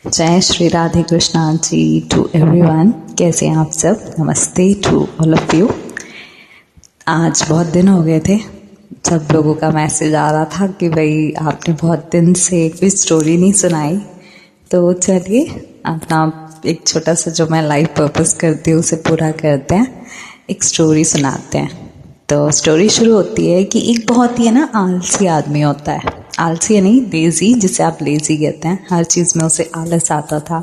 जय Shri Radhe Krishna ji to everyone. कैसे हैं आप सब? नमस्ते टू ऑल ऑफ यू। आज बहुत दिन हो गए थे, सब लोगों का मैसेज आ रहा था कि भाई आपने बहुत दिन से कोई स्टोरी नहीं सुनाई, तो चलिए अपना एक छोटा सा जो मैं लाइफ पर्पस करती हूँ उसे पूरा करते हैं, एक स्टोरी सुनाते हैं। तो स्टोरी शुरू होती है कि एक बहुत ही ना आलसी आदमी होता है, आलसी नहीं लेजी, जिसे आप लेजी कहते हैं। हर चीज़ में उसे आलस आता था,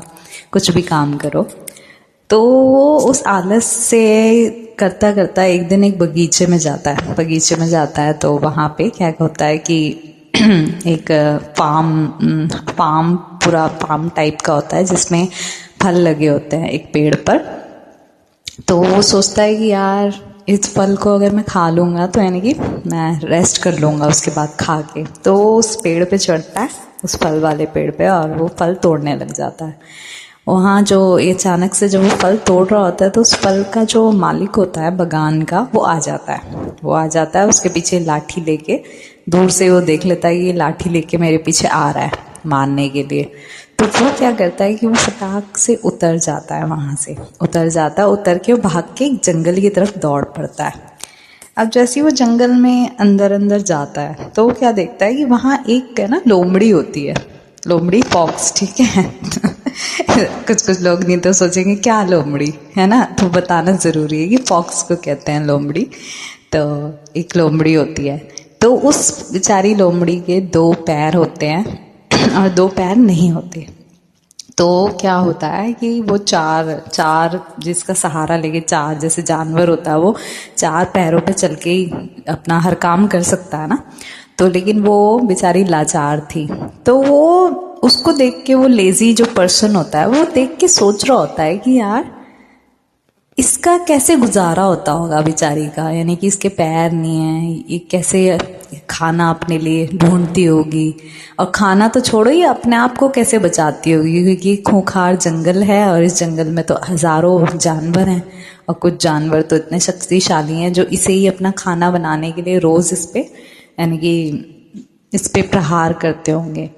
कुछ भी काम करो तो वो उस आलस से करता करता एक दिन एक बगीचे में जाता है। बगीचे में जाता है तो वहाँ पे क्या होता है कि एक पाम पूरा पाम टाइप का होता है जिसमें फल लगे होते हैं एक पेड़ पर। तो वो सोचता है कि यार इस फल को अगर मैं खा लूँगा तो यानी कि मैं रेस्ट कर लूँगा उसके बाद खा के। तो उस पेड़ पे चढ़ता है, उस फल वाले पेड़ पे, और वो फल तोड़ने लग जाता है। वहाँ जो अचानक से जब वो फल तोड़ रहा होता है तो उस फल का जो मालिक होता है बगान का, वो आ जाता है। वो आ जाता है उसके पीछे लाठी लेके। दूर से वो देख लेता है कि ये लाठी लेके मेरे पीछे आ रहा है मारने के लिए। तो वो क्या करता है कि वो फटाक से उतर जाता है, वहाँ से उतर जाता है। उतर के वो भाग के एक जंगल की तरफ दौड़ पड़ता है। अब जैसे ही वो जंगल में अंदर अंदर जाता है तो वो क्या देखता है कि वहाँ एक है ना लोमड़ी होती है, लोमड़ी फॉक्स, ठीक है। कुछ लोग नहीं तो सोचेंगे क्या लोमड़ी है ना, तो बताना ज़रूरी है कि फॉक्स को कहते हैं लोमड़ी। तो एक लोमड़ी होती है, तो उस बेचारी लोमड़ी के 2 पैर होते हैं और 2 पैर नहीं होते। तो क्या होता है कि वो चार जिसका सहारा लेके, 4 जैसे जानवर होता है वो 4 पैरों पे चल के ही अपना हर काम कर सकता है ना। तो लेकिन वो बेचारी लाचार थी। तो वो उसको देख के, वो लेजी जो पर्सन होता है वो देख के सोच रहा होता है कि यार इसका कैसे गुजारा होता होगा बेचारी का, यानी कि इसके पैर नहीं है, ये कैसे खाना अपने लिए ढूंढती होगी, और खाना तो छोड़ो, ये अपने आप को कैसे बचाती होगी, क्योंकि खूंखार जंगल है और इस जंगल में तो हजारों जानवर हैं, और कुछ जानवर तो इतने शक्तिशाली हैं जो इसे ही अपना खाना बनाने के लिए रोज इस पे यानी कि इस पे प्रहार करते होंगे।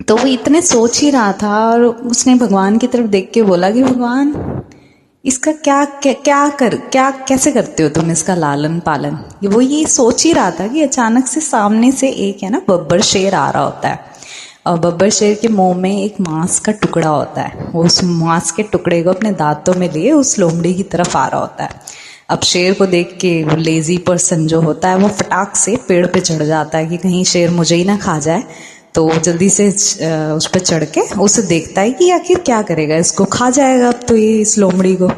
तो वो इतने सोच ही रहा था और उसने भगवान की तरफ देख के बोला कि भगवान इसका क्या कैसे करते हो तुम इसका लालन पालन। वो ये सोच ही रहा था कि अचानक से सामने से एक है ना बब्बर शेर आ रहा होता है, और बब्बर शेर के मुंह में एक मांस का टुकड़ा होता है। वो उस मांस के टुकड़े को अपने दांतों में लिए उस लोमड़ी की तरफ आ रहा होता है। अब शेर को देख के वो लेजी पर्सन जो होता है वो फटाक से पेड़ पे चढ़ जाता है कि कहीं शेर मुझे ही ना खा जाए। तो जल्दी से उस पर चढ़ के उसे देखता है कि आखिर क्या करेगा, इसको खा जाएगा अब तो ये इस लोमड़ी को।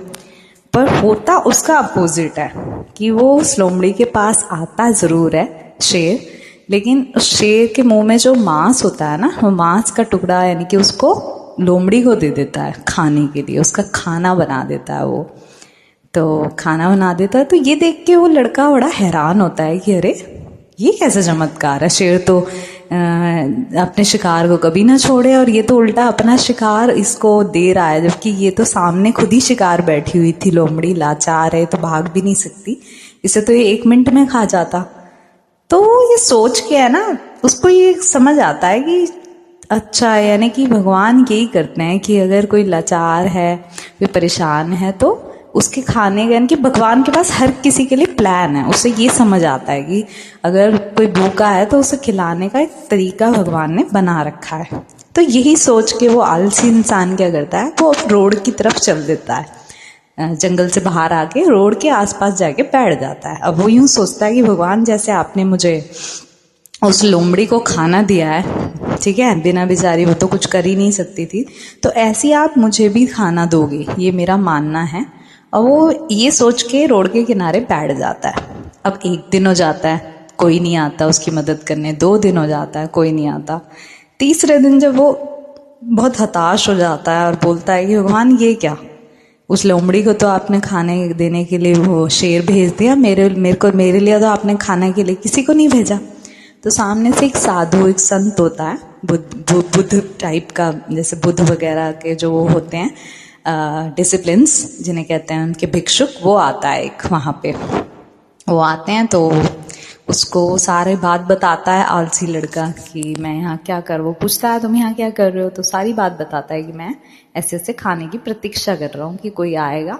पर होता उसका अपोजिट है कि वो उस लोमड़ी के पास आता जरूर है शेर, लेकिन उस शेर के मुंह में जो मांस होता है ना, वो मांस का टुकड़ा यानी कि उसको लोमड़ी को दे देता है खाने के लिए, उसका खाना बना देता है वो। तो खाना बना देता है, तो ये देख के वो लड़का बड़ा हैरान होता है कि अरे ये कैसा चमत्कार है, शेर तो अपने शिकार को कभी ना छोड़े और ये तो उल्टा अपना शिकार इसको दे रहा है, जबकि ये तो सामने खुद ही शिकार बैठी हुई थी। लोमड़ी लाचार है तो भाग भी नहीं सकती, इसे तो ये 1 मिनट में खा जाता। तो ये सोच के है ना उसको ये समझ आता है कि अच्छा, यानी कि भगवान यही करते हैं कि अगर कोई लाचार है, कोई परेशान है, तो उसके खाने का, यानी कि भगवान के पास हर किसी के लिए प्लान है। उसे ये समझ आता है कि अगर कोई भूखा है तो उसे खिलाने का एक तरीका भगवान ने बना रखा है। तो यही सोच के वो आलसी इंसान क्या करता है, वो रोड की तरफ चल देता है, जंगल से बाहर आके रोड के आसपास जाके बैठ जाता है। अब वो यूं सोचता है कि भगवान जैसे आपने मुझे उस लोमड़ी को खाना दिया है, ठीक है, बिना बेचारी वो तो कुछ कर ही नहीं सकती थी, तो ऐसे ही आप मुझे भी खाना दोगे, ये मेरा मानना है। और वो ये सोच के रोड के किनारे बैठ जाता है। अब 1 दिन हो जाता है, कोई नहीं आता उसकी मदद करने। 2 दिन हो जाता है, कोई नहीं आता। तीसरे दिन जब वो बहुत हताश हो जाता है और बोलता है कि भगवान ये क्या, उस लोमड़ी को तो आपने खाने देने के लिए वो शेर भेज दिया, मेरे लिए तो आपने खाने के लिए किसी को नहीं भेजा। तो सामने से एक साधु, एक संत होता है, बुद्ध टाइप का, जैसे बुद्ध वगैरह के जो वो होते हैं डिसिप्लिन्स जिन्हें कहते हैं, उनके भिक्षुक, वो आता है एक वहाँ पे। वो आते हैं तो उसको सारे बात बताता है आलसी लड़का कि मैं यहाँ क्या कर, वो पूछता है तुम यहाँ क्या कर रहे हो, तो सारी बात बताता है कि मैं ऐसे ऐसे खाने की प्रतीक्षा कर रहा हूँ कि कोई आएगा,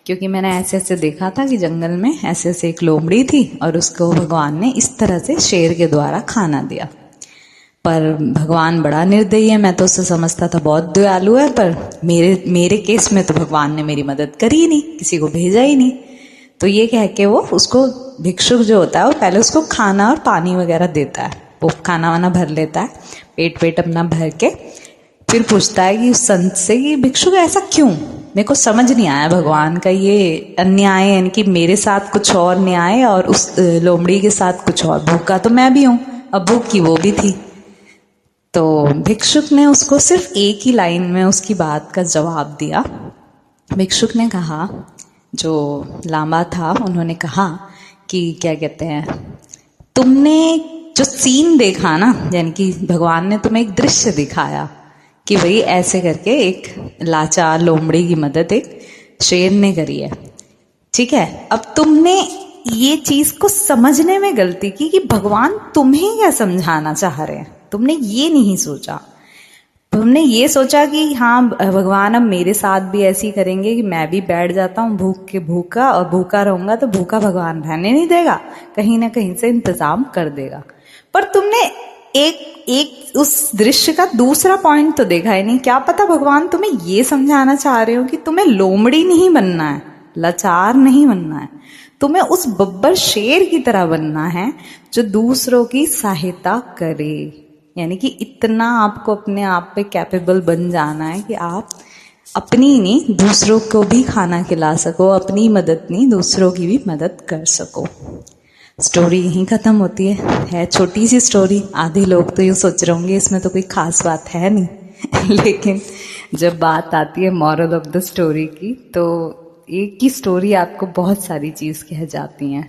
क्योंकि मैंने ऐसे ऐसे देखा था कि जंगल में ऐसे ऐसे एक लोमड़ी थी और उसको भगवान ने इस तरह से शेर के द्वारा खाना दिया। पर भगवान बड़ा निर्दयी है, मैं तो उससे समझता था बहुत दयालु है, पर मेरे केस में तो भगवान ने मेरी मदद करी ही नहीं, किसी को भेजा ही नहीं। तो ये कह के वो उसको, भिक्षुक जो होता है वो पहले उसको खाना और पानी वगैरह देता है, वो खाना वाना भर लेता है, पेट अपना भर के फिर पूछता है कि उस संत से कि भिक्षुक ऐसा क्यों, मेरे को समझ नहीं आया भगवान का ये अन्याय, यानी कि मेरे साथ कुछ और न्याय और उस लोमड़ी के साथ कुछ और, भूखा तो मैं भी हूं, अब भूख की वो भी थी। तो भिक्षुक ने उसको सिर्फ एक ही लाइन में उसकी बात का जवाब दिया। भिक्षुक ने कहा, जो लामा था उन्होंने कहा कि क्या कहते हैं, तुमने जो सीन देखा ना, यानी कि भगवान ने तुम्हें एक दृश्य दिखाया कि भाई ऐसे करके एक लाचार लोमड़ी की मदद एक शेर ने करी है, ठीक है। अब तुमने ये चीज को समझने में गलती की कि भगवान तुम्हें क्या समझाना चाह रहे हैं, तुमने ये नहीं सोचा। तुमने ये सोचा कि हाँ भगवान अब मेरे साथ भी ऐसी करेंगे कि मैं भी बैठ जाता हूँ भूखा और भूखा रहूंगा तो भूखा भगवान रहने नहीं देगा, कहीं ना कहीं से इंतजाम कर देगा। पर तुमने एक उस दृश्य का दूसरा पॉइंट तो देखा ही नहीं। क्या पता भगवान तुम्हें ये समझाना चाह रहे हो कि तुम्हें लोमड़ी नहीं बनना है, लाचार नहीं बनना है, तुम्हें उस बब्बर शेर की तरह बनना है जो दूसरों की सहायता करे। यानी कि इतना आपको अपने आप पे कैपेबल बन जाना है कि आप अपनी नहीं दूसरों को भी खाना खिला सको, अपनी मदद नहीं दूसरों की भी मदद कर सको। स्टोरी यहीं खत्म होती है छोटी सी स्टोरी। आधे लोग तो यूँ सोच रहे होंगे इसमें तो कोई खास बात है नहीं लेकिन जब बात आती है मॉरल ऑफ द स्टोरी की, तो एक ही स्टोरी आपको बहुत सारी चीज़ कह जाती हैं।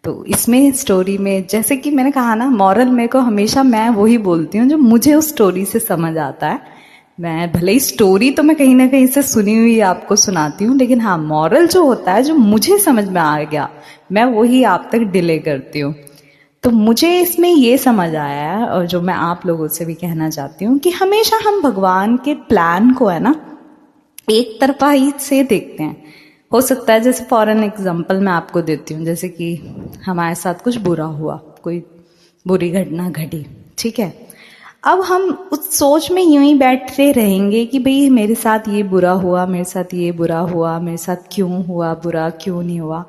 तो इसमें स्टोरी में जैसे कि मैंने कहा ना, मॉरल मेरे को हमेशा मैं वही बोलती हूँ जो मुझे उस स्टोरी से समझ आता है। मैं भले ही स्टोरी तो मैं कहीं ना कहीं से सुनी हुई आपको सुनाती हूँ, लेकिन हाँ मॉरल जो होता है जो मुझे समझ में आ गया मैं वही आप तक डिले करती हूँ। तो मुझे इसमें ये समझ आया है और जो मैं आप लोगों से भी कहना चाहती हूँ कि हमेशा हम भगवान के प्लान को है ना एक तरफा ही से देखते हैं। हो सकता है जैसे फॉर एन एग्जाम्पल मैं आपको देती हूँ, जैसे कि हमारे साथ कुछ बुरा हुआ, कोई बुरी घटना घटी, ठीक है। अब हम उस सोच में यूं ही बैठते रहेंगे कि भाई मेरे साथ ये बुरा हुआ, मेरे साथ ये बुरा हुआ, मेरे साथ क्यों हुआ बुरा, क्यों नहीं हुआ।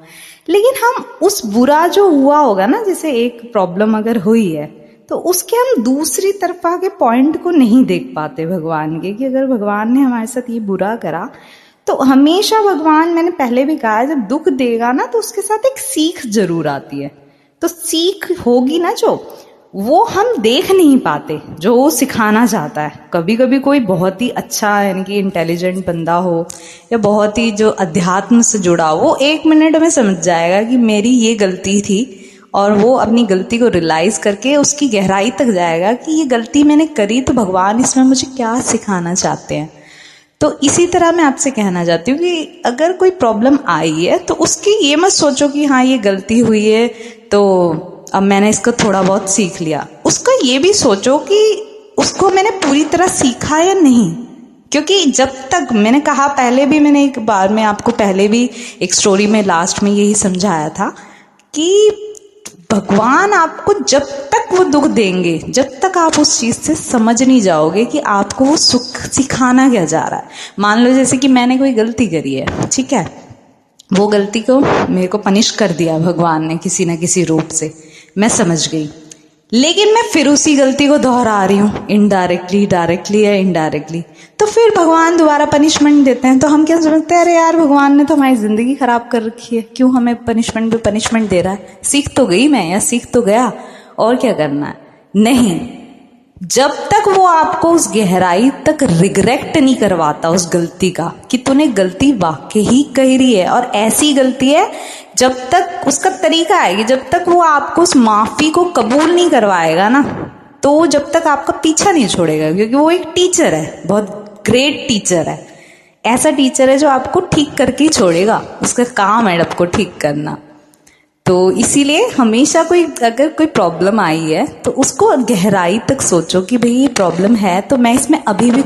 लेकिन हम उस बुरा जो हुआ होगा ना, जैसे एक प्रॉब्लम अगर हुई है तो उसके हम दूसरी तरफा के पॉइंट को नहीं देख पाते भगवान के, कि अगर भगवान ने हमारे साथ ये बुरा करा तो हमेशा भगवान, मैंने पहले भी कहा है, जब दुख देगा ना तो उसके साथ एक सीख जरूर आती है। तो सीख होगी ना जो वो हम देख नहीं पाते, जो वो सिखाना चाहता है। कभी कभी कोई बहुत ही अच्छा यानी कि इंटेलिजेंट बंदा हो या बहुत ही जो अध्यात्म से जुड़ा हो, वो 1 मिनट में समझ जाएगा कि मेरी ये गलती थी, और वो अपनी गलती को रियलाइज करके उसकी गहराई तक जाएगा कि ये गलती मैंने करी तो भगवान इसमें मुझे क्या सिखाना चाहते हैं। तो इसी तरह मैं आपसे कहना चाहती हूँ कि अगर कोई प्रॉब्लम आई है तो उसकी ये मत सोचो कि हाँ ये गलती हुई है तो अब मैंने इसको थोड़ा बहुत सीख लिया। उसका ये भी सोचो कि उसको मैंने पूरी तरह सीखा या नहीं। क्योंकि जब तक, मैंने कहा पहले भी, मैंने एक बार में आपको पहले भी एक स्टोरी में लास्ट में यही समझाया था कि भगवान आपको जब तक वो दुख देंगे, जब तक आप उस चीज से समझ नहीं जाओगे कि आपको वो सुख सिखाना क्या जा रहा है। मान लो जैसे कि मैंने कोई गलती करी है, ठीक है, वो गलती को मेरे को पनिश कर दिया भगवान ने किसी ना किसी रूप से, मैं समझ गई, लेकिन मैं फिर उसी गलती को दोहरा रही हूँ इनडायरेक्टली, डायरेक्टली या इनडायरेक्टली, तो फिर भगवान दोबारा पनिशमेंट देते हैं। तो हम क्या समझते हैं, अरे यार भगवान ने तो हमारी जिंदगी खराब कर रखी है, क्यों हमें पनिशमेंट पे पनिशमेंट दे रहा है, सीख तो गई मैं या सीख तो गया, और क्या करना है। नहीं, जब तक वो आपको उस गहराई तक रिग्रेट नहीं करवाता उस गलती का कि तूने गलती वाकई ही करी है और ऐसी गलती है, जब तक उसका तरीका है कि जब तक वो आपको उस माफी को कबूल नहीं करवाएगा ना, तो वो जब तक आपका पीछा नहीं छोड़ेगा। क्योंकि वो एक टीचर है, बहुत ग्रेट टीचर है, ऐसा टीचर है जो आपको ठीक करके ही छोड़ेगा, उसका काम है आपको ठीक करना। तो इसीलिए हमेशा अगर कोई प्रॉब्लम आई है तो उसको गहराई तक सोचो कि भाई ये प्रॉब्लम है तो मैं इसमें अभी भी